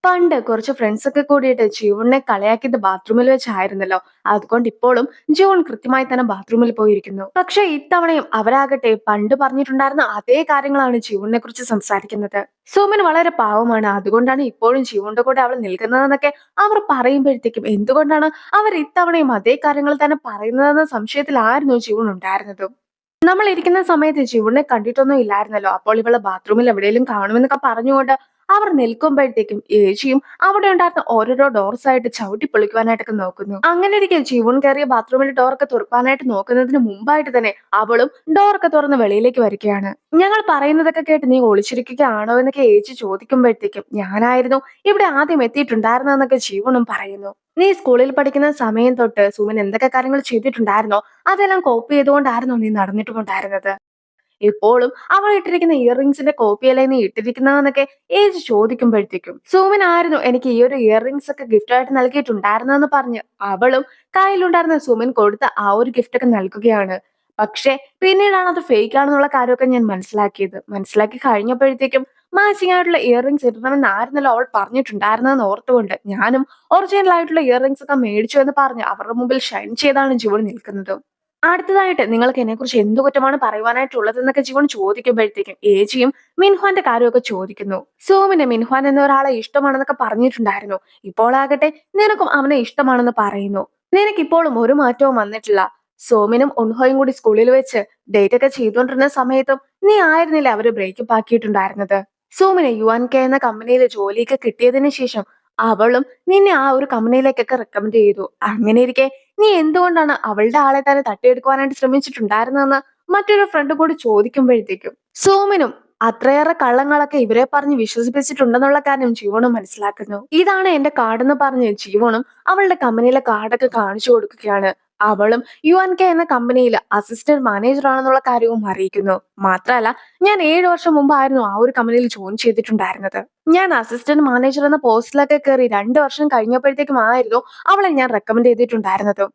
പണ്ട് കുറച്ച് ഫ്രണ്ട്സൊക്കെ കൂടിയിട്ട് ജീവനെ കളിയാക്കിയത് ബാത്റൂമിൽ വെച്ചായിരുന്നല്ലോ. അതുകൊണ്ട് ഇപ്പോഴും ജീവൻ കൃത്യമായി തന്നെ ബാത്റൂമിൽ പോയിരിക്കുന്നു. പക്ഷെ ഇത്തവണയും അവരാകട്ടെ പണ്ട് പറഞ്ഞിട്ടുണ്ടായിരുന്ന അതേ കാര്യങ്ങളാണ് ജീവനെ കുറിച്ച് സംസാരിക്കുന്നത്. സോമൻ വളരെ പാവമാണ്, അതുകൊണ്ടാണ് ഇപ്പോഴും ജീവന്റെ കൂടെ അവൾ നിൽക്കുന്നതെന്നൊക്കെ അവർ പറയുമ്പോഴത്തേക്കും എന്തുകൊണ്ടാണ് അവർ ഇത്തവണയും അതേ കാര്യങ്ങൾ തന്നെ പറയുന്നതെന്ന സംശയത്തിലായിരുന്നു ജീവൻ ഉണ്ടായിരുന്നത്. നമ്മൾ ഇരിക്കുന്ന സമയത്ത് ജീവനെ കണ്ടിട്ടൊന്നും ഇല്ലായിരുന്നല്ലോ. അപ്പോൾ ഇവള് ബാത്റൂമിൽ എവിടെയെങ്കിലും കാണുമെന്നൊക്കെ പറഞ്ഞുകൊണ്ട് അവർ നിൽക്കുമ്പോഴത്തേക്കും ഏച്ചിയും അവിടെ ഉണ്ടായിരുന്ന ഓരോരോ ഡോർസ് ആയിട്ട് ചവിട്ടി പൊളിക്കുവാനായിട്ടൊക്കെ നോക്കുന്നു. അങ്ങനെ ഇരിക്കെ ജീവൻ കയറിയ ബാത്റൂമിന്റെ ഡോറൊക്കെ തുറക്കാനായിട്ട് നോക്കുന്നതിന് മുമ്പായിട്ട് തന്നെ അവളും ഡോറൊക്കെ തുറന്ന് വെളിയിലേക്ക് വരികയാണ്. ഞങ്ങൾ പറയുന്നതൊക്കെ കേട്ട് നീ ഒളിച്ചിരിക്കുകയാണോ എന്നൊക്കെ ഏച്ചി ചോദിക്കുമ്പോഴത്തേക്കും ഞാനായിരുന്നു ഇവിടെ ആദ്യം എത്തിയിട്ടുണ്ടായിരുന്നതെന്നൊക്കെ ജീവനും പറയുന്നു. നീ സ്കൂളിൽ പഠിക്കുന്ന സമയം തൊട്ട് സുമൻ എന്തൊക്കെ കാര്യങ്ങൾ ചെയ്തിട്ടുണ്ടായിരുന്നോ അതെല്ലാം കോപ്പി ചെയ്തുകൊണ്ടായിരുന്നു നീ നടന്നിട്ടുണ്ടായിരുന്നത്. ഇപ്പോഴും അവൾ ഇട്ടിരിക്കുന്ന ഇയറിംഗ്സിന്റെ കോപ്പിയല്ലേ നീ ഇട്ടിരിക്കുന്നതെന്നൊക്കെ ഏജ് ചോദിക്കുമ്പോഴത്തേക്കും സുമൻ എനിക്ക് ഈ ഒരു ഇയറിംഗ്സ് ഒക്കെ ഗിഫ്റ്റ് ആയിട്ട് നൽകിയിട്ടുണ്ടായിരുന്നെന്ന് പറഞ്ഞ് അവളും കയ്യിലുണ്ടായിരുന്ന സുമൻ കൊടുത്ത ആ ഒരു ഗിഫ്റ്റ് ഒക്കെ നൽകുകയാണ്. പക്ഷെ പിന്നീടാണ് അത് ഫേക്ക് ആണെന്നുള്ള കാര്യമൊക്കെ ഞാൻ മനസ്സിലാക്കി കഴിഞ്ഞപ്പോഴത്തേക്കും മാച്ചിങ് ആയിട്ടുള്ള ഇയറിംഗ്സ് ഇടണമെന്നായിരുന്നല്ലോ അവൾ പറഞ്ഞിട്ടുണ്ടായിരുന്നതെന്ന് ഓർത്തുകൊണ്ട് ഞാനും ഒറിജിനൽ ആയിട്ടുള്ള ഇയറിംഗ്സ് ഒക്കെ മേടിച്ചു എന്ന് പറഞ്ഞ് അവരുടെ മുമ്പിൽ ഷൈൻ ചെയ്താണ് ജീവൻ നിൽക്കുന്നത്. അടുത്തതായിട്ട് നിങ്ങൾക്ക് എന്നെക്കുറിച്ച് എന്ത് കുറ്റമാണ് പറയുവാനായിട്ടുള്ളതെന്നൊക്കെ ജീവൻ ചോദിക്കുമ്പോഴത്തേക്കും ഏച്ചിയും മിൻഹ്വാന്റെ കാര്യമൊക്കെ ചോദിക്കുന്നു. സോമിന് മിൻഹ്വാൻ എന്ന ഒരാളെ ഇഷ്ടമാണെന്നൊക്കെ പറഞ്ഞിട്ടുണ്ടായിരുന്നു. ഇപ്പോൾ ആകട്ടെ നിനക്കും അവനെ ഇഷ്ടമാണെന്ന് പറയുന്നു. നിനക്കിപ്പോഴും ഒരു മാറ്റവും വന്നിട്ടില്ല. സോമിനും ഉൻഹോയും കൂടി സ്കൂളിൽ വെച്ച് ഡേറ്റ് ഒക്കെ ചെയ്തുകൊണ്ടിരുന്ന സമയത്തും നീ ആയിരുന്നില്ല അവര് ബ്രേക്കപ്പ് ആക്കിയിട്ടുണ്ടായിരുന്നത്. സോമിന് UNK എന്ന കമ്പനിയിൽ ജോലിയൊക്കെ കിട്ടിയതിന് ശേഷം അവളും നിന്നെ ആ ഒരു കമ്പനിയിലേക്കൊക്കെ റെക്കമെൻഡ് ചെയ്തു. അങ്ങനെ ഇരിക്കെ നീ എന്തുകൊണ്ടാണ് അവളുടെ ആളെ തന്നെ തട്ടിയെടുക്കുവാനായിട്ട് ശ്രമിച്ചിട്ടുണ്ടായിരുന്നതെന്ന് മറ്റൊരു ഫ്രണ്ട് കൂടി ചോദിക്കുമ്പോഴത്തേക്കും സോമനും അത്രയേറെ കള്ളങ്ങളൊക്കെ ഇവരെ പറഞ്ഞ് വിശ്വസിപ്പിച്ചിട്ടുണ്ടെന്നുള്ള കാര്യം ജീവനും മനസ്സിലാക്കുന്നു. ഇതാണ് എന്റെ കാർഡെന്ന് പറഞ്ഞ് ജീവനും അവളുടെ കമ്പനിയിലെ കാർഡൊക്കെ കാണിച്ചു കൊടുക്കുകയാണ്. അവളും UNK എന്ന കമ്പനിയിൽ അസിസ്റ്റന്റ് മാനേജർ ആണെന്നുള്ള കാര്യവും അറിയിക്കുന്നു. മാത്രമല്ല ഞാൻ 7 വർഷം മുമ്പായിരുന്നു ആ ഒരു കമ്പനിയിൽ ജോയിൻ ചെയ്തിട്ടുണ്ടായിരുന്നത്. ഞാൻ അസിസ്റ്റന്റ് മാനേജർ എന്ന പോസ്റ്റിലൊക്കെ കയറി 2 വർഷം കഴിഞ്ഞപ്പോഴത്തേക്കും ആയിരുന്നു അവളെ ഞാൻ റെക്കമെൻഡ് ചെയ്തിട്ടുണ്ടായിരുന്നത്.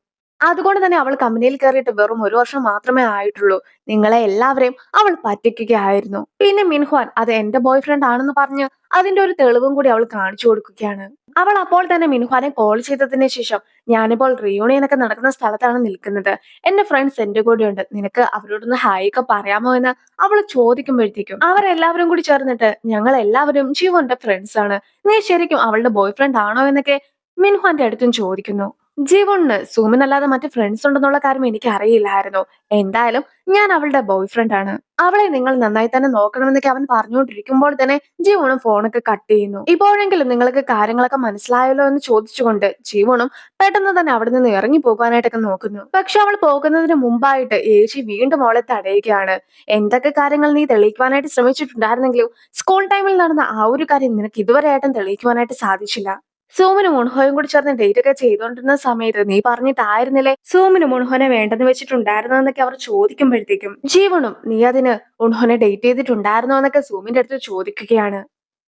അതുകൊണ്ട് തന്നെ അവൾ കമ്പനിയിൽ കയറിയിട്ട് വെറും 1 വർഷം മാത്രമേ ആയിട്ടുള്ളൂ. നിങ്ങളെ എല്ലാവരെയും അവൾ പറ്റിക്കുകയായിരുന്നു. പിന്നെ മിൻഹ്വാൻ അത് എന്റെ ബോയ് ഫ്രണ്ട് ആണെന്ന് പറഞ്ഞ് അതിന്റെ ഒരു തെളിവും കൂടി അവൾ കാണിച്ചു കൊടുക്കുകയാണ്. അവൾ അപ്പോൾ തന്നെ മിൻഹ്വാനെ കോൾ ചെയ്തതിന് ശേഷം ഞാനിപ്പോൾ റിയൂണിയൻ ഒക്കെ നടക്കുന്ന സ്ഥലത്താണ് നിൽക്കുന്നത്. എന്റെ ഫ്രണ്ട്സ് എന്റെ കൂടെ ഉണ്ട്. നിനക്ക് അവരോടൊന്ന് ഹായ് ഒക്കെ പറയാമോ എന്ന് അവൾ ചോദിക്കുമ്പോഴത്തേക്കും അവരെല്ലാവരും കൂടി ചേർന്നിട്ട് ഞങ്ങൾ എല്ലാവരും ജീവന്റെ ഫ്രണ്ട്സ് ആണ്. നീ ശരിക്കും അവളുടെ ബോയ് ഫ്രണ്ട് ആണോ എന്നൊക്കെ മിൻഹ്വാന്റെ അടുത്തും ചോദിക്കുന്നു. ജീവണിന് സുമിനല്ലാതെ മറ്റ് ഫ്രണ്ട്സ് ഉണ്ടെന്നുള്ള കാര്യം എനിക്ക് അറിയില്ലായിരുന്നു. എന്തായാലും ഞാൻ അവളുടെ ബോയ് ഫ്രണ്ട് ആണ്. അവളെ നിങ്ങൾ നന്നായി തന്നെ നോക്കണമെന്നൊക്കെ അവൻ പറഞ്ഞുകൊണ്ടിരിക്കുമ്പോൾ തന്നെ ജീവണും ഫോണൊക്കെ കട്ട് ചെയ്യുന്നു. ഇപ്പോഴെങ്കിലും നിങ്ങൾക്ക് കാര്യങ്ങളൊക്കെ മനസ്സിലായല്ലോ എന്ന് ചോദിച്ചുകൊണ്ട് ജീവണും പെട്ടെന്ന് തന്നെ അവിടെ നിന്ന് ഇറങ്ങി പോകാനായിട്ടൊക്കെ നോക്കുന്നു. പക്ഷെ അവൾ പോകുന്നതിന് മുമ്പായിട്ട് ഏച്ചി വീണ്ടും അവളെ തടയുകയാണ്. എന്തൊക്കെ കാര്യങ്ങൾ നീ തെളിയിക്കുവാനായിട്ട് ശ്രമിച്ചിട്ടുണ്ടായിരുന്നെങ്കിലും സ്കൂൾ ടൈമിൽ നടന്ന ആ ഒരു കാര്യം നിനക്ക് ഇതുവരെയായിട്ടും തെളിയിക്കുവാനായിട്ട് സാധിച്ചില്ല. സോമനും മുൺഹോയും കൂടി ചേർന്ന് ഡേറ്റ് ഒക്കെ ചെയ്തുകൊണ്ടിരുന്ന സമയത്ത് നീ പറഞ്ഞിട്ടായിരുന്നില്ലേ സോമനും മുൺഹോനെ വേണ്ടെന്ന് വെച്ചിട്ടുണ്ടായിരുന്നതെന്നൊക്കെ അവർ ചോദിക്കുമ്പോഴത്തേക്കും ജീവണും നീ അതിന് ഉൺഹോനെ ഡേറ്റ് ചെയ്തിട്ടുണ്ടായിരുന്നോ എന്നൊക്കെ സോമിന്റെ അടുത്ത് ചോദിക്കുകയാണ്.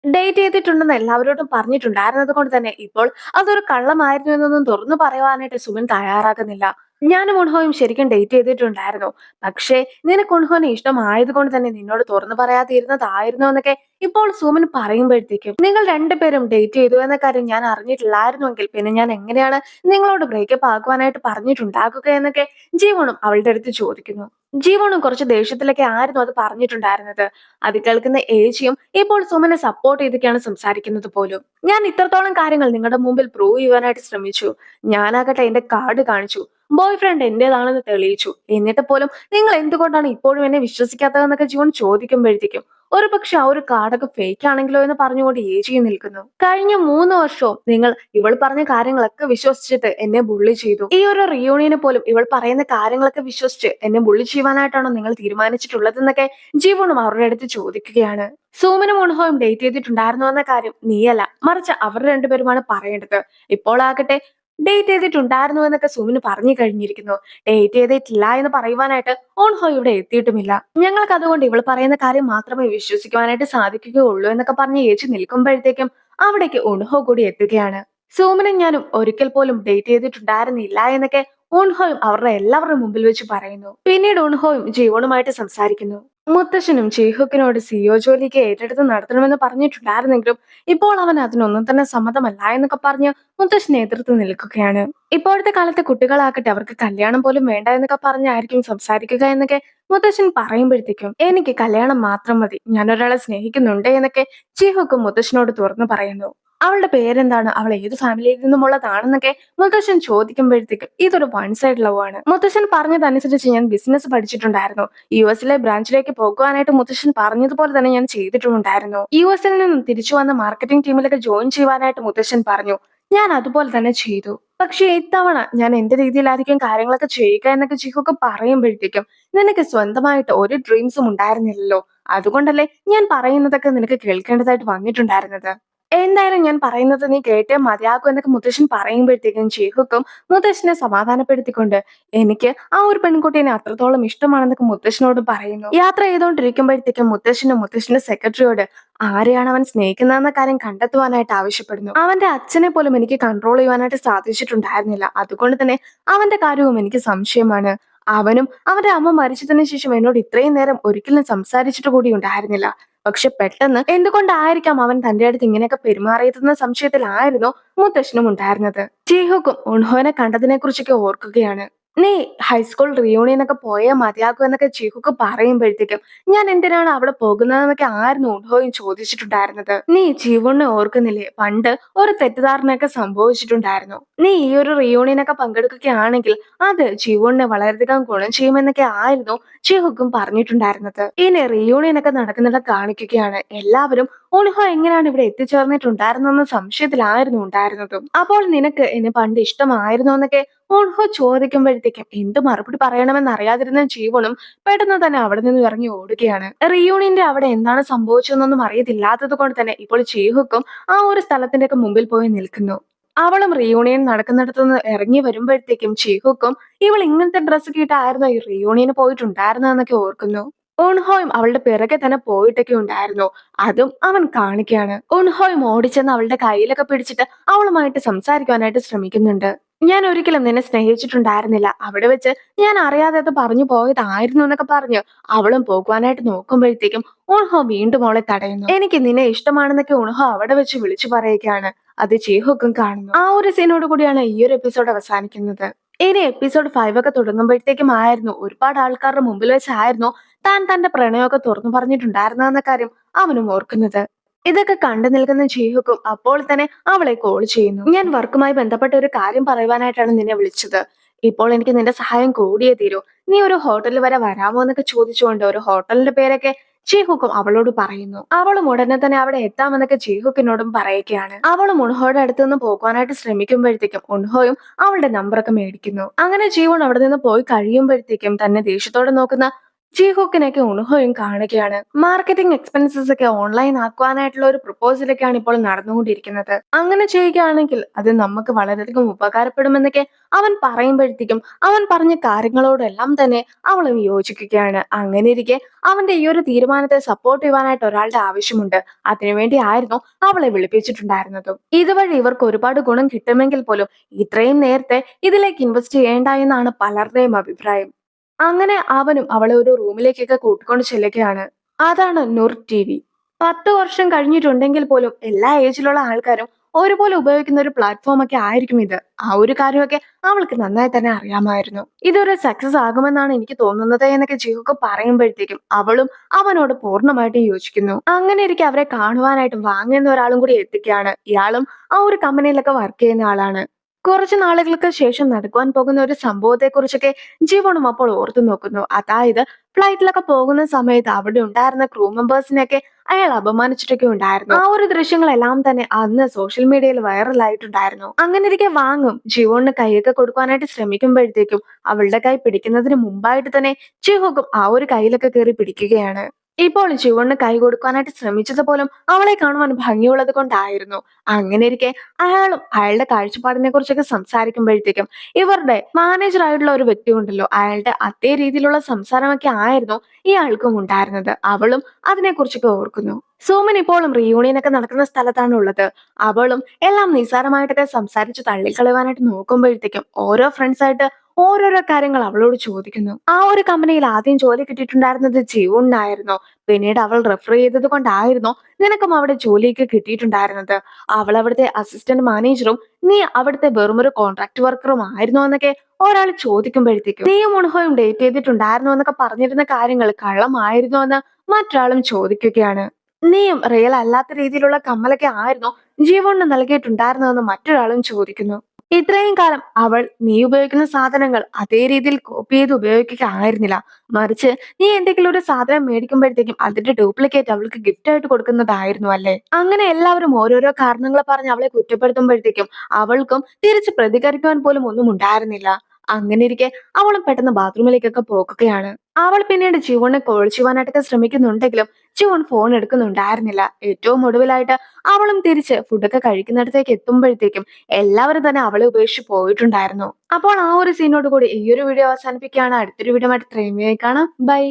ഡേറ്റ് ചെയ്തിട്ടുണ്ടെന്ന് എല്ലാവരോടും പറഞ്ഞിട്ടുണ്ടായിരുന്നത് കൊണ്ട് തന്നെ ഇപ്പോൾ അതൊരു കള്ളമായിരുന്നു എന്നൊന്നും തുറന്നു പറയുവാനായിട്ട് സുമൻ തയ്യാറാകുന്നില്ല. ഞാനും ഉൺഹോയും ശരിക്കും ഡേറ്റ് ചെയ്തിട്ടുണ്ടായിരുന്നു. പക്ഷേ നിനക്ക് ഉൺഹോനെ ഇഷ്ടമായത് കൊണ്ട് തന്നെ നിന്നോട് തുറന്നു പറയാതിരുന്നതായിരുന്നു എന്നൊക്കെ ഇപ്പോൾ സുമൻ പറയുമ്പോഴത്തേക്കും നിങ്ങൾ രണ്ടുപേരും ഡേറ്റ് ചെയ്തു എന്ന കാര്യം ഞാൻ അറിഞ്ഞിട്ടില്ലായിരുന്നുവെങ്കിൽ പിന്നെ ഞാൻ എങ്ങനെയാണ് നിങ്ങളോട് ബ്രേക്കപ്പ് ആക്കുവാനായിട്ട് പറഞ്ഞിട്ടുണ്ടാക്കുക എന്നൊക്കെ ജീവണും അവളുടെ അടുത്ത് ചോദിക്കുന്നു. ജീവണും കുറച്ച് ദേഷ്യത്തിലൊക്കെ ആയിരുന്നു അത് പറഞ്ഞിട്ടുണ്ടായിരുന്നത്. അത് കേൾക്കുന്ന ഏച്ചിയും ഇപ്പോൾ സുമനെ സപ്പോർട്ട് ചെയ്തൊക്കെയാണ് സംസാരിക്കുന്നത് പോലും. ഞാൻ ഇത്രത്തോളം കാര്യങ്ങൾ നിങ്ങളുടെ മുമ്പിൽ പ്രൂവ് ചെയ്യുവാനായിട്ട് ശ്രമിച്ചു. ഞാനാകട്ടെ എന്റെ കാർഡ് കാണിച്ചു. ബോയ് ഫ്രണ്ട് എന്റേതാണെന്ന് തെളിയിച്ചു. എന്നിട്ട് പോലും നിങ്ങൾ എന്തുകൊണ്ടാണ് ഇപ്പോഴും എന്നെ വിശ്വസിക്കാത്തതെന്നൊക്കെ ജീവൻ ചോദിക്കുമ്പോഴത്തേക്കും ഒരു പക്ഷെ ആ ഒരു കാർഡൊക്കെ ഫേക്ക് ആണെങ്കിലോ എന്ന് പറഞ്ഞുകൊണ്ട് ഏജിയും നിൽക്കുന്നു. കഴിഞ്ഞ 3 വർഷവും നിങ്ങൾ ഇവൾ പറഞ്ഞ കാര്യങ്ങളൊക്കെ വിശ്വസിച്ചിട്ട് എന്നെ ബുള്ളി ചെയ്തു. ഈ ഒരു റിയൂണിയന് പോലും ഇവൾ പറയുന്ന കാര്യങ്ങളൊക്കെ വിശ്വസിച്ച് എന്നെ ബുള്ളി ചെയ്യുവാനായിട്ടാണോ നിങ്ങൾ തീരുമാനിച്ചിട്ടുള്ളതെന്നൊക്കെ ജീവനും അവരുടെ അടുത്ത് ചോദിക്കുകയാണ്. സോമനും ഉൺഹോയും ഡേറ്റ് ചെയ്തിട്ടുണ്ടായിരുന്നു എന്ന കാര്യം നീയല്ല, മറിച്ച് അവർ രണ്ടുപേരുമാണ് പറയേണ്ടത്. ഇപ്പോൾ ആകട്ടെ ഡേറ്റ് ചെയ്തിട്ടുണ്ടായിരുന്നു എന്നൊക്കെ സുമിന് പറഞ്ഞു കഴിഞ്ഞിരിക്കുന്നു. ഡേറ്റ് ചെയ്തിട്ടില്ല എന്ന് പറയുവാനായിട്ട് ഓൺഹോ ഇവിടെ എത്തിയിട്ടുമില്ല. ഞങ്ങൾക്ക് അതുകൊണ്ട് ഇവൾ പറയുന്ന കാര്യം മാത്രമേ വിശ്വസിക്കുവാനായിട്ട് സാധിക്കുകയുള്ളൂ എന്നൊക്കെ പറഞ്ഞ് ഏച്ചു നിൽക്കുമ്പോഴത്തേക്കും അവിടേക്ക് ഓൺഹോ കൂടി എത്തുകയാണ്. സോമനും ഞാനും ഒരിക്കൽ പോലും ഡേറ്റ് ചെയ്തിട്ടുണ്ടായിരുന്നില്ല എന്നൊക്കെ ഓൺഹോയും അവരുടെ എല്ലാവരുടെ മുമ്പിൽ വെച്ച് പറയുന്നു. പിന്നീട് ഓൺഹോയും ജീവനുമായിട്ട് സംസാരിക്കുന്നു. മുത്തശ്ശനും ചീഹുക്കിനോട് സിഇഒ ജോലിക്ക് ഏറ്റെടുത്ത് നടത്തണമെന്ന് പറഞ്ഞിട്ടുണ്ടായിരുന്നെങ്കിലും ഇപ്പോൾ അവൻ അതിനൊന്നും തന്നെ സമ്മതമല്ല എന്നൊക്കെ പറഞ്ഞ് മുത്തശ്ശനെ എതിർത്ത് നിൽക്കുകയാണ്. ഇപ്പോഴത്തെ കാലത്തെ കുട്ടികളാകട്ടെ അവർക്ക് കല്യാണം പോലും വേണ്ട എന്നൊക്കെ പറഞ്ഞായിരിക്കും സംസാരിക്കുക എന്നൊക്കെ മുത്തശ്ശൻ പറയുമ്പോഴത്തേക്കും എനിക്ക് കല്യാണം മാത്രം മതി, ഞാൻ ഒരാളെ സ്നേഹിക്കുന്നുണ്ട് എന്നൊക്കെ ചീഹുക്കും മുത്തശ്ശനോട് തുറന്നു പറയുന്നു. അവളുടെ പേരെന്താണ്, അവൾ ഏത് ഫാമിലിയിൽ നിന്നുമുള്ളതാണെന്നൊക്കെ മുത്തശ്ശൻ ചോദിക്കുമ്പോഴത്തേക്കും ഇതൊരു വൺ സൈഡ് ലവ് ആണ്. മുത്തശ്ശൻ പറഞ്ഞതനുസരിച്ച് ഞാൻ ബിസിനസ് പഠിച്ചിട്ടുണ്ടായിരുന്നു. യുഎസിലെ ബ്രാഞ്ചിലേക്ക് പോകുവാനായിട്ട് മുത്തശ്ശൻ പറഞ്ഞതുപോലെ തന്നെ ഞാൻ ചെയ്തിട്ടുമുണ്ടായിരുന്നു. യുഎസിൽ നിന്നും തിരിച്ചു വന്ന മാർക്കറ്റിംഗ് ടീമിലൊക്കെ ജോയിൻ ചെയ്യുവാനായിട്ട് മുത്തശ്ശൻ പറഞ്ഞു. ഞാൻ അതുപോലെ തന്നെ ചെയ്തു. പക്ഷേ ഇത്തവണ ഞാൻ എന്റെ രീതിയിലായിരിക്കും കാര്യങ്ങളൊക്കെ ചെയ്യുക എന്നൊക്കെ ചിഹുക്ക് പറയുമ്പോഴത്തേക്കും നിനക്ക് സ്വന്തമായിട്ട് ഒരു ഡ്രീംസും ഉണ്ടായിരുന്നില്ലല്ലോ, അതുകൊണ്ടല്ലേ ഞാൻ പറയുന്നതൊക്കെ നിനക്ക് കേൾക്കേണ്ടതായിട്ട് വന്നിട്ടുണ്ടായിരുന്നത്. എന്തായാലും ഞാൻ പറയുന്നത് നീ കേട്ടേ മതിയാകൂ എന്നൊക്കെ മുത്തശ്ശൻ പറയുമ്പോഴത്തേക്കും ചീഹുക്കും മുത്തശ്ശനെ സമാധാനപ്പെടുത്തിക്കൊണ്ട് എനിക്ക് ആ ഒരു പെൺകുട്ടീനെ അത്രത്തോളം ഇഷ്ടമാണെന്നൊക്കെ മുത്തശ്ശനോട് പറയുന്നു. യാത്ര ചെയ്തുകൊണ്ടിരിക്കുമ്പോഴത്തേക്കും മുത്തശ്ശനും മുത്തശ്ശന്റെ സെക്രട്ടറിയോട് ആരെയാണ് അവൻ സ്നേഹിക്കുന്നതെന്ന കാര്യം കണ്ടെത്തുവാനായിട്ട് ആവശ്യപ്പെടുന്നു. അവന്റെ അച്ഛനെ പോലും എനിക്ക് കൺട്രോൾ ചെയ്യുവാനായിട്ട് സാധിച്ചിട്ടുണ്ടായിരുന്നില്ല, അതുകൊണ്ട് തന്നെ അവന്റെ കാര്യവും എനിക്ക് സംശയമാണ്. അവനും അവന്റെ അമ്മ മരിച്ചതിന് ശേഷം എന്നോട് ഇത്രയും നേരം ഒരിക്കലും സംസാരിച്ചിട്ട് കൂടി ഉണ്ടായിരുന്നില്ല. പക്ഷെ പെട്ടെന്ന് എന്തുകൊണ്ടായിരിക്കാം അവൻ തന്റെ അടുത്ത് ഇങ്ങനെയൊക്കെ പെരുമാറിയതെന്ന സംശയത്തിലായിരുന്നു മുത്തശ്ശനും ഉണ്ടായിരുന്നത്. ചീഹുക്കും ഉൺഹോനെ കണ്ടതിനെ കുറിച്ചൊക്കെ ഓർക്കുകയാണ്. നീ ഹൈസ്കൂൾ റിയൂണിയൻ ഒക്കെ പോയാൽ മതിയാകും എന്നൊക്കെ ചീഹുക്ക് പറയുമ്പോഴത്തേക്കും ഞാൻ എന്തിനാണ് അവിടെ പോകുന്നതെന്നൊക്കെ ആയിരുന്നു ഉൺഹോയും ചോദിച്ചിട്ടുണ്ടായിരുന്നത്. നീ ജീവനെ ഓർക്കുന്നില്ലേ, പണ്ട് ഒരു തെറ്റിദ്ധാരണയൊക്കെ സംഭവിച്ചിട്ടുണ്ടായിരുന്നു. നീ ഈ ഒരു റിയൂണിയൻ ഒക്കെ പങ്കെടുക്കുകയാണെങ്കിൽ അത് ജീവനെ വളരെയധികം ഗുണം ചെയ്യുമെന്നൊക്കെ ആയിരുന്നു ചീഹുക്കും പറഞ്ഞിട്ടുണ്ടായിരുന്നത്. ഇനി റിയൂണിയൻ ഒക്കെ നടക്കുന്നിട കാണിക്കുകയാണ്. എല്ലാവരും ഉൺഹോ എങ്ങനെയാണ് ഇവിടെ എത്തിച്ചേർന്നിട്ടുണ്ടായിരുന്നെന്ന സംശയത്തിലായിരുന്നു ഉണ്ടായിരുന്നതും. അപ്പോൾ നിനക്ക് എന്നെ പണ്ട് ഇഷ്ടമായിരുന്നു എന്നൊക്കെ ഉൺഹോ ചോദിക്കുമ്പോഴത്തേക്കും എന്ത് മറുപടി പറയണമെന്ന് അറിയാതിരുന്ന ജീവനും പെട്ടെന്ന് തന്നെ അവിടെ നിന്ന് ഇറങ്ങി ഓടുകയാണ്. റിയൂണിയന്റെ അവിടെ എന്താണ് സംഭവിച്ചതെന്നൊന്നും അറിയത്തില്ലാത്തത് കൊണ്ട് തന്നെ ഇപ്പോൾ ചീഹുക്കും ആ ഒരു സ്ഥലത്തിന്റെ ഒക്കെ മുമ്പിൽ പോയി നിൽക്കുന്നു. അവളും റിയൂണിയൻ നടക്കുന്നിടത്തുനിന്ന് ഇറങ്ങി വരുമ്പോഴത്തേക്കും ചീഹുക്കും ഇവൾ ഇങ്ങനത്തെ ഡ്രസ്സ് ഇട്ടായിരുന്നോ ഈ റിയൂണിയന് പോയിട്ടുണ്ടായിരുന്നതെന്നൊക്കെ ഓർക്കുന്നു. ഉൺഹോയും അവളുടെ പിറകെ തന്നെ പോയിട്ടൊക്കെ ഉണ്ടായിരുന്നു. അതും അവൻ കാണിക്കുകയാണ്. ഉൺഹോയും ഓടിച്ചെന്ന് അവളുടെ കയ്യിലൊക്കെ പിടിച്ചിട്ട് അവളുമായിട്ട് സംസാരിക്കാനായിട്ട് ശ്രമിക്കുന്നുണ്ട്. ഞാൻ ഒരിക്കലും നിന്നെ സ്നേഹിച്ചിട്ടുണ്ടായിരുന്നില്ല, അവിടെ വെച്ച് ഞാൻ അറിയാതെ അത് പറഞ്ഞു പോയതായിരുന്നു എന്നൊക്കെ പറഞ്ഞു അവളും പോകുവാനായിട്ട് നോക്കുമ്പോഴത്തേക്കും ഉൺഹോ വീണ്ടും അവളെ തടയുന്നു. എനിക്ക് നിന്നെ ഇഷ്ടമാണെന്നൊക്കെ ഉൺഹോ അവിടെ വെച്ച് വിളിച്ചു പറയുകയാണ്. അത് ചീഹുക്കും കാണുന്നു. ആ ഒരു സീനോട് കൂടിയാണ് ഈ ഒരു എപ്പിസോഡ് അവസാനിക്കുന്നത്. ഇനി എപ്പിസോഡ് 5 ഒക്കെ തുടങ്ങുമ്പോഴത്തേക്കും ആയിരുന്നു ഒരുപാട് ആൾക്കാരുടെ മുമ്പിൽ വെച്ചായിരുന്നു താൻ തന്റെ പ്രണയമൊക്കെ തുറന്നു പറഞ്ഞിട്ടുണ്ടായിരുന്ന കാര്യം അവനും ഓർക്കുന്നത്. ഇതൊക്കെ കണ്ടു നിൽക്കുന്ന ചീഹുക്കും അപ്പോൾ തന്നെ അവളെ കോൾ ചെയ്യുന്നു. ഞാൻ വർക്കുമായി ബന്ധപ്പെട്ട ഒരു കാര്യം പറയുവാനായിട്ടാണ് നിന്നെ വിളിച്ചത്. ഇപ്പോൾ എനിക്ക് നിന്റെ സഹായം കൂടിയേ തീരൂ. നീ ഒരു ഹോട്ടലിൽ വരെ വരാമോ എന്നൊക്കെ ചോദിച്ചുകൊണ്ട് ഒരു ഹോട്ടലിന്റെ പേരൊക്കെ ചീഹുക്കും അവളോട് പറയുന്നു. അവളും ഉടനെ തന്നെ അവിടെ എത്താമെന്നൊക്കെ ചീഹുക്കിനോടും പറയുകയാണ്. അവളും ഉൺഹോയുടെ അടുത്ത് നിന്ന് പോകുവാനായിട്ട് ശ്രമിക്കുമ്പോഴത്തേക്കും ഉൺഹോയും അവളുടെ നമ്പറൊക്കെ മേടിക്കുന്നു. അങ്ങനെ ജീവൻ അവിടെ നിന്ന് പോയി കഴിയുമ്പോഴത്തേക്കും തന്നെ ദേഷ്യത്തോടെ നോക്കുന്ന ജീഹുക്കിനൊക്കെ ഉൺഹോയും കാണുകയാണ്. മാർക്കറ്റിംഗ് എക്സ്പെൻസസ് ഒക്കെ ഓൺലൈൻ ആക്കുവാനായിട്ടുള്ള ഒരു പ്രപ്പോസലൊക്കെയാണ് ഇപ്പോൾ നടന്നുകൊണ്ടിരിക്കുന്നത്. അങ്ങനെ ചെയ്യുകയാണെങ്കിൽ അത് നമുക്ക് വളരെയധികം ഉപകാരപ്പെടുമെന്നൊക്കെ അവൻ പറയുമ്പോഴത്തേക്കും അവൻ പറഞ്ഞ കാര്യങ്ങളോടെല്ലാം തന്നെ അവളും യോജിക്കുകയാണ്. അങ്ങനെ ഇരിക്കെ അവന്റെ ഈ ഒരു തീരുമാനത്തെ സപ്പോർട്ട് ചെയ്യുവാനായിട്ട് ഒരാളുടെ ആവശ്യമുണ്ട്. അതിനുവേണ്ടി ആയിരുന്നു അവളെ വിളിപ്പിച്ചിട്ടുണ്ടായിരുന്നതും. ഇതുവഴി ഇവർക്ക് ഒരുപാട് ഗുണം കിട്ടുമെങ്കിൽ പോലും ഇത്രയും നേരത്തെ ഇതിലേക്ക് ഇൻവെസ്റ്റ് ചെയ്യേണ്ട എന്നാണ് പലരുടെയും അഭിപ്രായം. അങ്ങനെ അവനും അവളെ ഒരു റൂമിലേക്കൊക്കെ കൂട്ടിക്കൊണ്ട് ചെല്ലുകയാണ്. അതാണ് നൂർ ടിവി. 10 വർഷം കഴിഞ്ഞിട്ടുണ്ടെങ്കിൽ പോലും എല്ലാ ഏജിലുള്ള ആൾക്കാരും ഒരുപോലെ ഉപയോഗിക്കുന്ന ഒരു പ്ലാറ്റ്ഫോം ഒക്കെ ആയിരിക്കും ഇത്. ആ ഒരു കാര്യമൊക്കെ അവൾക്ക് നന്നായി തന്നെ അറിയാമായിരുന്നു. ഇതൊരു സക്സസ് ആകുമെന്നാണ് എനിക്ക് തോന്നുന്നത് എന്നൊക്കെ ജിഹുക്ക് പറയുമ്പോഴത്തേക്കും അവളും അവനോട് പൂർണ്ണമായിട്ടും യോജിക്കുന്നു. അങ്ങനെ ഇരിക്കെ അവരെ കാണുവാനായിട്ട് വാങ്ങുന്ന ഒരാളും കൂടി എത്തിക്കുകയാണ്. ഇയാളും ആ ഒരു കമ്പനിയിലൊക്കെ വർക്ക് ചെയ്യുന്ന ആളാണ്. കുറച്ച് നാളുകൾക്ക് ശേഷം നടക്കുവാൻ പോകുന്ന ഒരു സംഭവത്തെ കുറിച്ചൊക്കെ ജീവനും അപ്പോൾ ഓർത്തു നോക്കുന്നു. അതായത് ഫ്ലൈറ്റിലൊക്കെ പോകുന്ന സമയത്ത് അവിടെ ഉണ്ടായിരുന്ന ക്രൂ മെമ്പേഴ്സിനെയൊക്കെ അയാൾ അപമാനിച്ചിട്ടൊക്കെ ഉണ്ടായിരുന്നു. ആ ഒരു ദൃശ്യങ്ങളെല്ലാം തന്നെ അന്ന് സോഷ്യൽ മീഡിയയിൽ വൈറലായിട്ടുണ്ടായിരുന്നു. അങ്ങനെ ഇരിക്കെ വാങ്ങും ജീവോണിന് കൈയൊക്കെ കൊടുക്കാനായിട്ട് ശ്രമിക്കുമ്പോഴത്തേക്കും അവളുടെ കൈ പിടിക്കുന്നതിന് മുമ്പായിട്ട് തന്നെ ജിഹോക്കും ആ ഒരു കയ്യിലൊക്കെ കയറി പിടിക്കുകയാണ്. ഇപ്പോൾ ജീവന് കൈ കൊടുക്കാനായിട്ട് ശ്രമിച്ചത് പോലും അവളെ കാണുവാൻ ഭംഗിയുള്ളത് കൊണ്ടായിരുന്നു. അങ്ങനെ ഇരിക്കെ അയാളും അയാളുടെ കാഴ്ചപ്പാടിനെ കുറിച്ചൊക്കെ സംസാരിക്കുമ്പോഴത്തേക്കും ഇവരുടെ മാനേജർ ആയിട്ടുള്ള ഒരു വ്യക്തി ഉണ്ടല്ലോ, അയാളുടെ അതേ രീതിയിലുള്ള സംസാരമൊക്കെ ആയിരുന്നു ഇയാൾക്കും ഉണ്ടായിരുന്നത്. അവളും അതിനെക്കുറിച്ചൊക്കെ ഓർക്കുന്നു. സോമൻ ഇപ്പോഴും റീയൂണിയൻ ഒക്കെ നടക്കുന്ന സ്ഥലത്താണ് ഉള്ളത്. അവളും എല്ലാം നിസ്സാരമായിട്ടൊക്കെ സംസാരിച്ച് തള്ളിക്കളയുവാനായിട്ട് നോക്കുമ്പോഴത്തേക്കും ഓരോ ഫ്രണ്ട്സ് ആയിട്ട് ഓരോരോ കാര്യങ്ങൾ അവളോട് ചോദിക്കുന്നു. ആ ഒരു കമ്പനിയിൽ ആദ്യം ജോലി കിട്ടിയിട്ടുണ്ടായിരുന്നത് ജിയൂണിനായിരുന്നു. പിന്നീട് അവൾ റെഫർ ചെയ്തത് കൊണ്ടായിരുന്നോ നിനക്കും അവിടെ ജോലിയൊക്കെ കിട്ടിയിട്ടുണ്ടായിരുന്നത്? അവൾ അവിടുത്തെ അസിസ്റ്റന്റ് മാനേജറും നീ അവിടുത്തെ വെറുമൊരു കോൺട്രാക്ട് വർക്കറും ആയിരുന്നോ എന്നൊക്കെ ഒരാൾ ചോദിക്കുമ്പോഴത്തേക്കും നീയും മുൻഹോയും ഡേറ്റ് ചെയ്തിട്ടുണ്ടായിരുന്നോ എന്നൊക്കെ പറഞ്ഞിരുന്ന കാര്യങ്ങൾ കള്ളമായിരുന്നോ എന്ന് മറ്റൊരാളും ചോദിക്കുകയാണ്. നീയും റിയൽ അല്ലാത്ത രീതിയിലുള്ള കമ്മലൊക്കെ ആയിരുന്നോ ജീവന് നൽകിയിട്ടുണ്ടായിരുന്നതെന്ന് മറ്റൊരാളും ചോദിക്കുന്നു. ഇത്രയും കാലം അവൾ നീ ഉപയോഗിക്കുന്ന സാധനങ്ങൾ അതേ രീതിയിൽ കോപ്പി ചെയ്ത് ഉപയോഗിക്കുക ആയിരുന്നില്ല. മറിച്ച് നീ എന്തെങ്കിലും ഒരു സാധനം മേടിക്കുമ്പോഴത്തേക്കും അതിന്റെ ഡ്യൂപ്ലിക്കേറ്റ് അവൾക്ക് ഗിഫ്റ്റ് ആയിട്ട് കൊടുക്കുന്നതായിരുന്നു അല്ലേ? അങ്ങനെ എല്ലാവരും ഓരോരോ കാരണങ്ങൾ പറഞ്ഞ് അവളെ കുറ്റപ്പെടുത്തുമ്പോഴത്തേക്കും അവൾക്കും തിരിച്ച് പ്രതികരിക്കുവാൻ പോലും ഒന്നും ഉണ്ടായിരുന്നില്ല. അങ്ങനെ ഇരിക്കെ അവളും പെട്ടെന്ന് ബാത്റൂമിലേക്കൊക്കെ പോകുകയാണ്. അവൾ പിന്നീട് ജീവനെ കോൾ ചെയ്യുവാനായിട്ടൊക്കെ ശ്രമിക്കുന്നുണ്ടെങ്കിലും ജീവൻ ഫോൺ എടുക്കുന്നുണ്ടായിരുന്നില്ല. ഏറ്റവും ഒടുവിലായിട്ട് അവളും തിരിച്ച് ഫുഡൊക്കെ കഴിക്കുന്നിടത്തേക്ക് എത്തുമ്പോഴത്തേക്കും എല്ലാവരും തന്നെ അവളെ ഉപേക്ഷിച്ച് പോയിട്ടുണ്ടായിരുന്നു. അപ്പോൾ ആ ഒരു സീനോട് കൂടി ഈ ഒരു വീഡിയോ അവസാനിപ്പിക്കുകയാണ്. അടുത്തൊരു വീഡിയോ ആയിട്ട് ഇത്രയും വേഗം കാണാം. ബൈ.